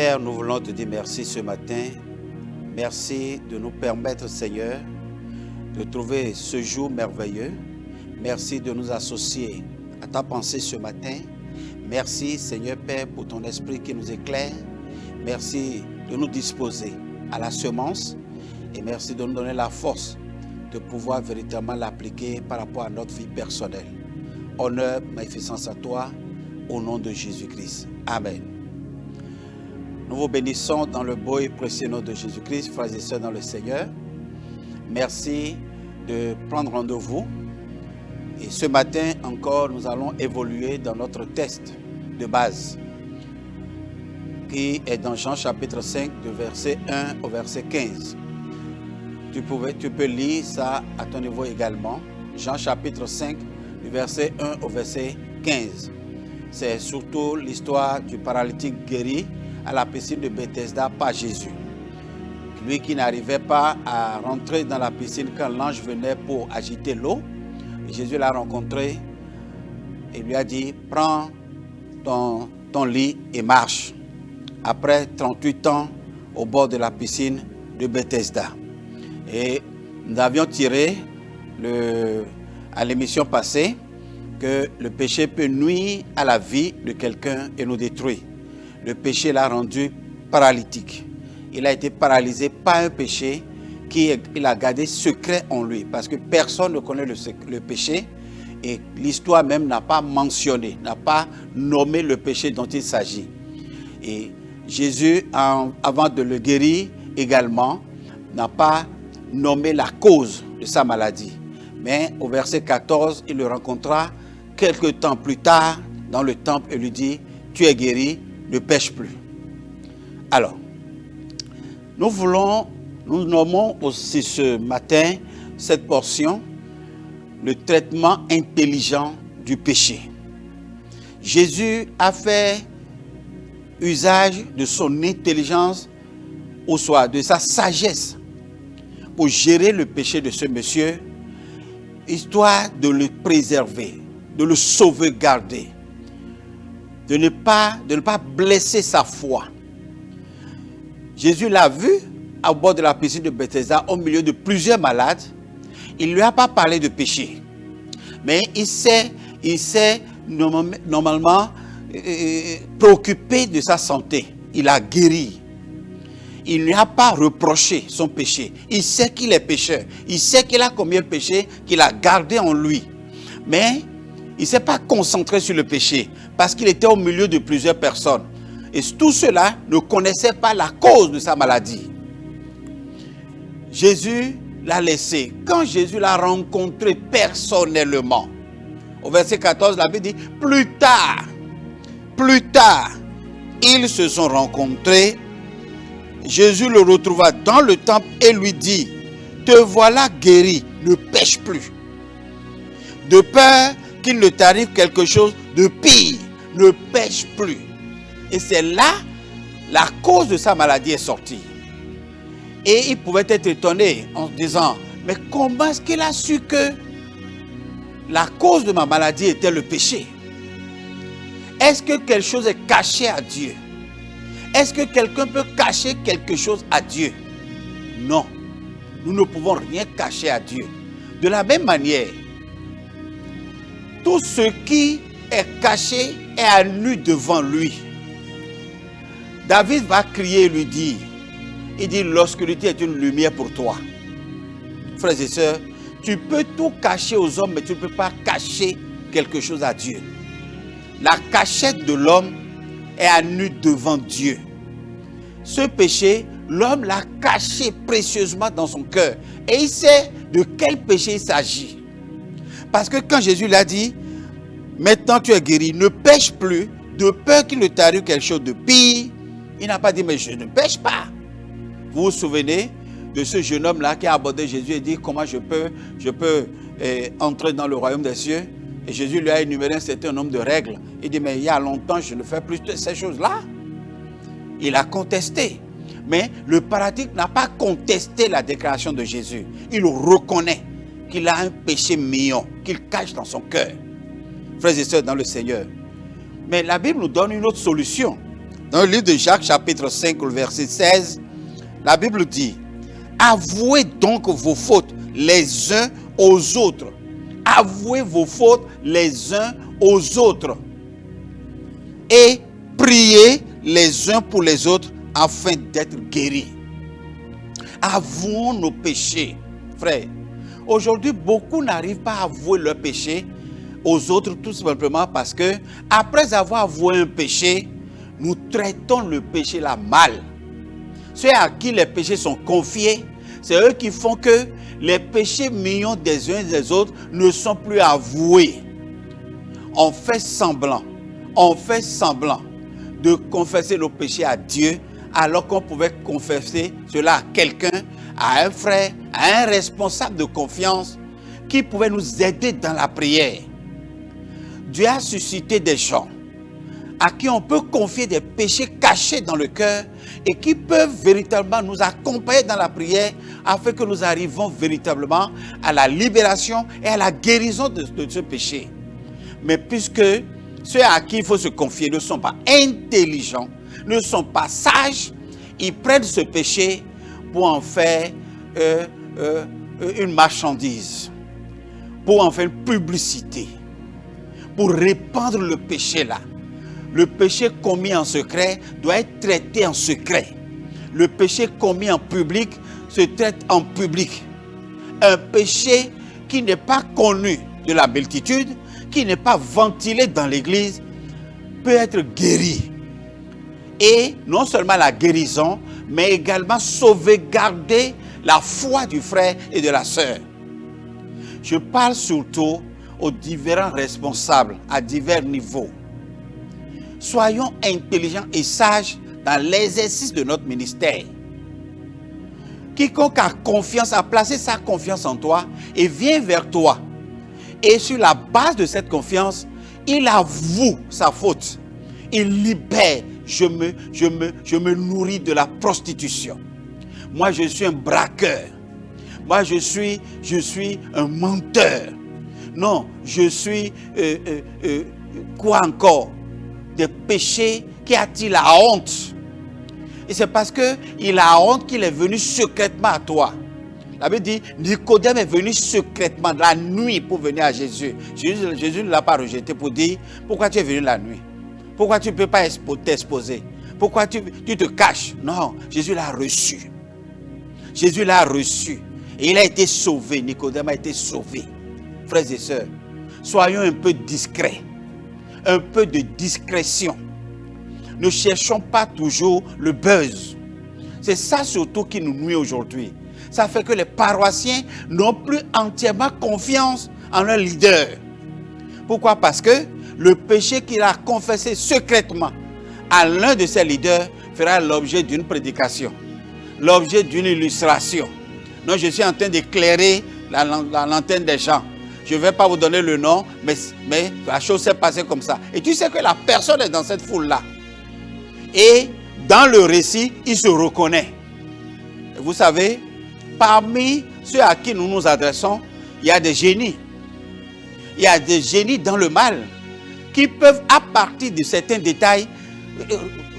Père, nous voulons te dire merci ce matin. Merci de nous permettre, Seigneur, de trouver ce jour merveilleux. Merci de nous associer à ta pensée ce matin. Merci, Seigneur Père, pour ton esprit qui nous éclaire. Merci de nous disposer à la semence et merci de nous donner la force de pouvoir véritablement l'appliquer par rapport à notre vie personnelle. Honneur, magnificence à toi, au nom de Jésus-Christ. Amen. Nous vous bénissons dans le beau et précieux nom de Jésus-Christ, frères et sœurs dans le Seigneur. Merci de prendre rendez-vous. Et ce matin encore, nous allons évoluer dans notre test de base, qui est dans Jean chapitre 5, du verset 1 au verset 15. Tu peux lire ça à ton niveau également. Jean chapitre 5, du verset 1 au verset 15. C'est surtout l'histoire du paralytique guéri à la piscine de Bethesda par Jésus. Lui qui n'arrivait pas à rentrer dans la piscine quand l'ange venait pour agiter l'eau. Jésus l'a rencontré et lui a dit, prends ton lit et marche. Après 38 ans au bord de la piscine de Bethesda. Et nous avions tiré à l'émission passée que le péché peut nuire à la vie de quelqu'un et nous détruire. Le péché l'a rendu paralytique. Il a été paralysé par un péché qu'il a gardé secret en lui. Parce que personne ne connaît le péché et l'histoire même n'a pas mentionné, n'a pas nommé le péché dont il s'agit. Et Jésus, avant de le guérir également, n'a pas nommé la cause de sa maladie. Mais au verset 14, il le rencontra quelque temps plus tard dans le temple et lui dit, tu es guéri, ne pêche plus. Alors, nous nommons aussi ce matin cette portion, le traitement intelligent du péché. Jésus a fait usage de son intelligence, ou soit de sa sagesse, pour gérer le péché de ce monsieur, histoire de le préserver, de le sauvegarder, de ne pas blesser sa foi. Jésus l'a vu au bord de la piscine de Bethesda, au milieu de plusieurs malades. Il ne lui a pas parlé de péché, mais il s'est normalement préoccupé de sa santé. Il a guéri. Il ne lui a pas reproché son péché. Il sait qu'il est pécheur. Il sait qu'il a commis un péché qu'il a gardé en lui. Mais il ne s'est pas concentré sur le péché parce qu'il était au milieu de plusieurs personnes. Et tout cela ne connaissait pas la cause de sa maladie. Jésus l'a laissé. Quand Jésus l'a rencontré personnellement, au verset 14, la Bible dit, plus tard, ils se sont rencontrés. Jésus le retrouva dans le temple et lui dit, te voilà guéri, ne pêche plus. De peur qu'il ne t'arrive quelque chose de pire, ne pêche plus. Et c'est là, la cause de sa maladie est sortie. Et il pouvait être étonné en se disant, mais comment est-ce qu'il a su que la cause de ma maladie était le péché? Est-ce que quelque chose est caché à Dieu? Est-ce que quelqu'un peut cacher quelque chose à Dieu? Non. Nous ne pouvons rien cacher à Dieu. De la même manière, tout ce qui est caché est à nu devant lui. David va crier et lui dire, il dit, l'obscurité est une lumière pour toi. Frères et sœurs, tu peux tout cacher aux hommes, mais tu ne peux pas cacher quelque chose à Dieu. La cachette de l'homme est à nu devant Dieu. Ce péché, l'homme l'a caché précieusement dans son cœur. Et il sait de quel péché il s'agit. Parce que quand Jésus l'a dit, maintenant tu es guéri, ne pêche plus, de peur qu'il ne t'arrive quelque chose de pire, il n'a pas dit, mais je ne pêche pas. Vous vous souvenez de ce jeune homme-là qui a abordé Jésus et dit, comment je peux entrer dans le royaume des cieux? Et Jésus lui a énuméré un certain nombre de règles. Il dit, mais il y a longtemps, je ne fais plus ces choses-là. Il a contesté. Mais le paralytique n'a pas contesté la déclaration de Jésus. Il reconnaît qu'il a un péché mignon, qu'il cache dans son cœur. Frères et sœurs dans le Seigneur. Mais la Bible nous donne une autre solution Dans le livre de Jacques, chapitre 5, le verset 16, la Bible dit, avouez donc vos fautes les uns aux autres. Avouez vos fautes les uns aux autres. Et priez les uns pour les autres afin d'être guéris. Avouons nos péchés, frère. Aujourd'hui, beaucoup n'arrivent pas à avouer leurs péchés aux autres tout simplement parce que, après avoir avoué un péché, nous traitons le péché là mal. Ceux à qui les péchés sont confiés, c'est eux qui font que les péchés mignons des uns et des autres ne sont plus avoués. On fait semblant de confesser nos péchés à Dieu alors qu'on pouvait confesser cela à quelqu'un, à un frère, à un responsable de confiance qui pouvait nous aider dans la prière. Dieu a suscité des gens à qui on peut confier des péchés cachés dans le cœur et qui peuvent véritablement nous accompagner dans la prière afin que nous arrivons véritablement à la libération et à la guérison de ce péché. Mais puisque ceux à qui il faut se confier ne sont pas intelligents, ne sont pas sages, ils prennent ce péché pour en faire une marchandise, pour en faire une publicité, pour répandre le péché là. Le péché commis en secret doit être traité en secret. Le péché commis en public se traite en public. Un péché qui n'est pas connu de la multitude, qui n'est pas ventilé dans l'église, peut être guéri. Et non seulement la guérison, mais également sauvegarder la foi du frère et de la sœur. Je parle surtout aux différents responsables à divers niveaux. Soyons intelligents et sages dans l'exercice de notre ministère. Quiconque a confiance, a placé sa confiance en toi et vient vers toi. Et sur la base de cette confiance, il avoue sa faute. Il libère. Je me nourris de la prostitution. Moi, je suis un braqueur. Moi, je suis un menteur. Non, je suis quoi encore? Des péchés qui attirent la honte. Et c'est parce qu'il a honte qu'il est venu secrètement à toi. La Bible dit, Nicodème est venu secrètement la nuit pour venir à Jésus. Jésus ne l'a pas rejeté pour dire, pourquoi tu es venu la nuit? Pourquoi tu ne peux pas t'exposer? Pourquoi tu te caches? Non, Jésus l'a reçu. Jésus l'a reçu. Et il a été sauvé. Nicodème a été sauvé. Frères et sœurs, soyons un peu discrets. Un peu de discrétion. Ne cherchons pas toujours le buzz. C'est ça surtout qui nous nuit aujourd'hui. Ça fait que les paroissiens n'ont plus entièrement confiance en leur leader. Pourquoi? Parce que le péché qu'il a confessé secrètement à l'un de ses leaders fera l'objet d'une prédication, l'objet d'une illustration. Non, je suis en train d'éclairer la lanterne des gens. Je ne vais pas vous donner le nom, mais la chose s'est passée comme ça. Et tu sais que la personne est dans cette foule-là. Et dans le récit, il se reconnaît. Et vous savez, parmi ceux à qui nous nous adressons, il y a des génies. Il y a des génies dans le mal qui peuvent, à partir de certains détails,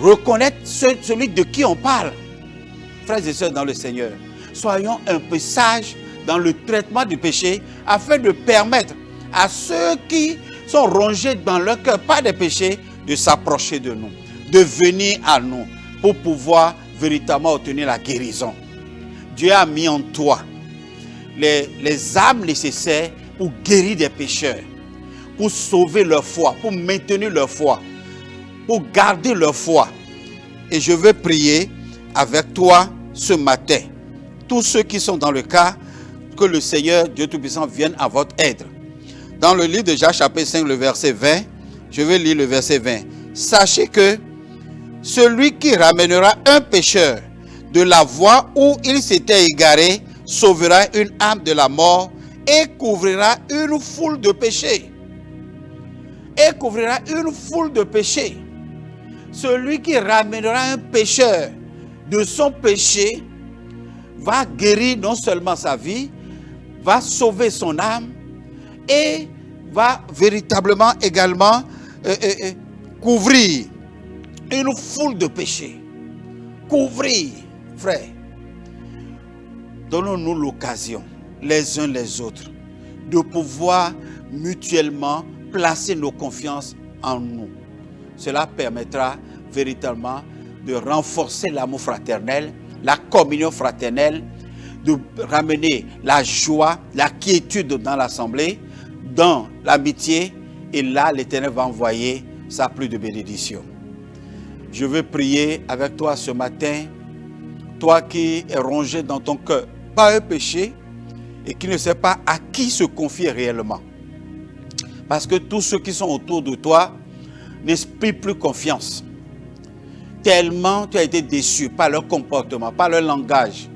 reconnaître celui de qui on parle. Frères et sœurs dans le Seigneur, soyons un peu sages dans le traitement du péché afin de permettre à ceux qui sont rongés dans leur cœur par des péchés de s'approcher de nous, de venir à nous pour pouvoir véritablement obtenir la guérison. Dieu a mis en toi les âmes nécessaires pour guérir des pécheurs, pour sauver leur foi, pour maintenir leur foi, pour garder leur foi. Et je veux prier avec toi ce matin. Tous ceux qui sont dans le cas, que le Seigneur, Dieu Tout-Puissant, vienne à votre aide. Dans le livre de Jacques, chapitre 5, le verset 20, je vais lire le verset 20. Sachez que celui qui ramènera un pécheur de la voie où il s'était égaré sauvera une âme de la mort et couvrira une foule de péchés. Et couvrira une foule de péchés. Celui qui ramènera un pécheur de son péché va guérir non seulement sa vie, va sauver son âme et va véritablement également couvrir une foule de péchés. Couvrir, frère. Donnons-nous l'occasion, les uns les autres, de pouvoir mutuellement placer nos confiances en nous. Cela permettra véritablement de renforcer l'amour fraternel, la communion fraternelle, de ramener la joie, la quiétude dans l'assemblée, dans l'amitié, et là l'Éternel va envoyer sa pluie de bénédiction. Je veux prier avec toi ce matin, toi qui es rongé dans ton cœur par un péché et qui ne sais pas à qui se confier réellement. Parce que tous ceux qui sont autour de toi n'inspirent plus confiance. Tellement tu as été déçu par leur comportement, par leur langage.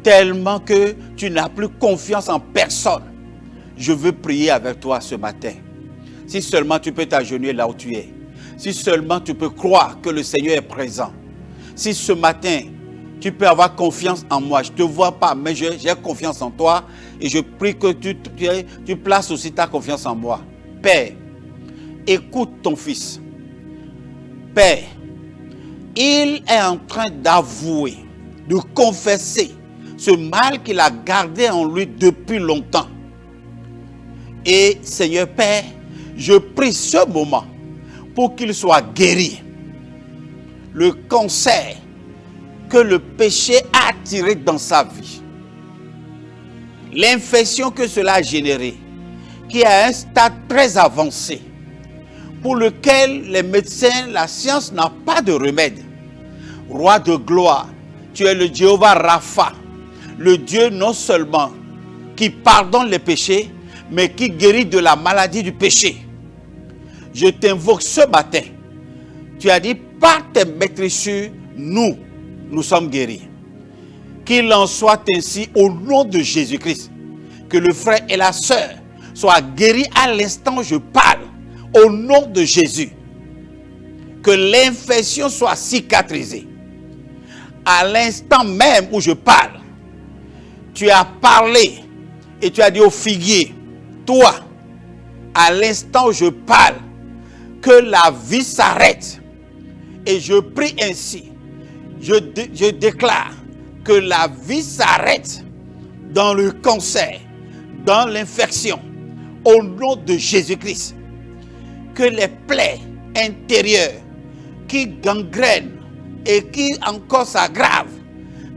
Tellement que tu n'as plus confiance en personne. Je veux prier avec toi ce matin. Si seulement tu peux t'agenouiller là où tu es. Si seulement tu peux croire que le Seigneur est présent. Si ce matin, tu peux avoir confiance en moi. Je ne te vois pas, mais j'ai confiance en toi. Et je prie que tu places aussi ta confiance en moi. Père, écoute ton fils. Père, il est en train d'avouer, de confesser ce mal qu'il a gardé en lui depuis longtemps. Et Seigneur Père, je prie ce moment pour qu'il soit guéri. Le cancer que le péché a attiré dans sa vie, l'infection que cela a généré, qui est à un stade très avancé, pour lequel les médecins, la science n'a pas de remède. Roi de gloire, tu es le Jéhovah Rapha, le Dieu non seulement qui pardonne les péchés, mais qui guérit de la maladie du péché. Je t'invoque ce matin. Tu as dit, par tes maîtrisures, nous sommes guéris. Qu'il en soit ainsi au nom de Jésus-Christ. Que le frère et la sœur soient guéris à l'instant où je parle. Au nom de Jésus. Que l'infection soit cicatrisée. À l'instant même où je parle, tu as parlé et tu as dit au figuier, toi, à l'instant où je parle, que la vie s'arrête. Et je prie ainsi. Je déclare que la vie s'arrête dans le cancer, dans l'infection, au nom de Jésus-Christ. Que les plaies intérieures qui gangrènent et qui encore s'aggravent,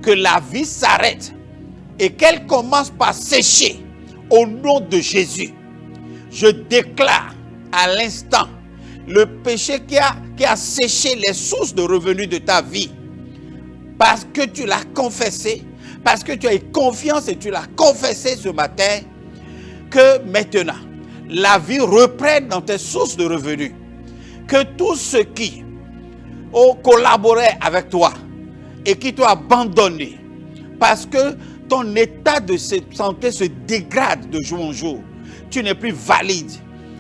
que la vie s'arrête et qu'elle commence par sécher au nom de Jésus. Je déclare à l'instant le péché qui a séché les sources de revenus de ta vie, parce que tu l'as confessé, parce que tu as eu confiance et tu l'as confessé ce matin, que maintenant, la vie reprenne dans tes sources de revenus. Que tous ceux qui ont collaboré avec toi et qui t'ont abandonné, parce que ton état de santé se dégrade de jour en jour, tu n'es plus valide,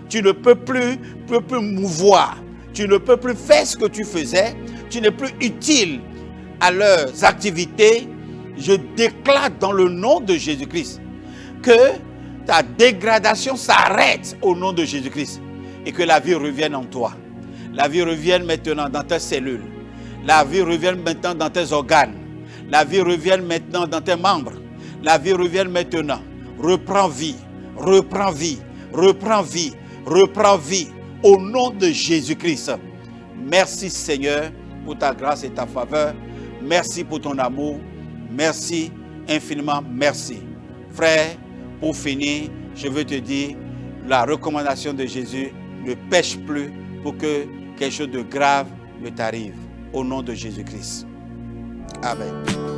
tu ne peux plus mouvoir, tu ne peux plus faire ce que tu faisais, tu n'es plus utile à leurs activités. Je déclare dans le nom de Jésus-Christ que ta dégradation s'arrête au nom de Jésus-Christ et que la vie revienne en toi. La vie revienne maintenant dans tes cellules. La vie revienne maintenant dans tes organes. La vie revienne maintenant dans tes membres. La vie revienne maintenant. Reprends vie, reprends vie, reprends vie, reprends vie au nom de Jésus-Christ. Merci Seigneur pour ta grâce et ta faveur. Merci pour ton amour. Merci infiniment, merci. Frère, pour finir, je veux te dire la recommandation de Jésus, ne pêche plus pour que quelque chose de grave ne t'arrive. Au nom de Jésus-Christ. Amen.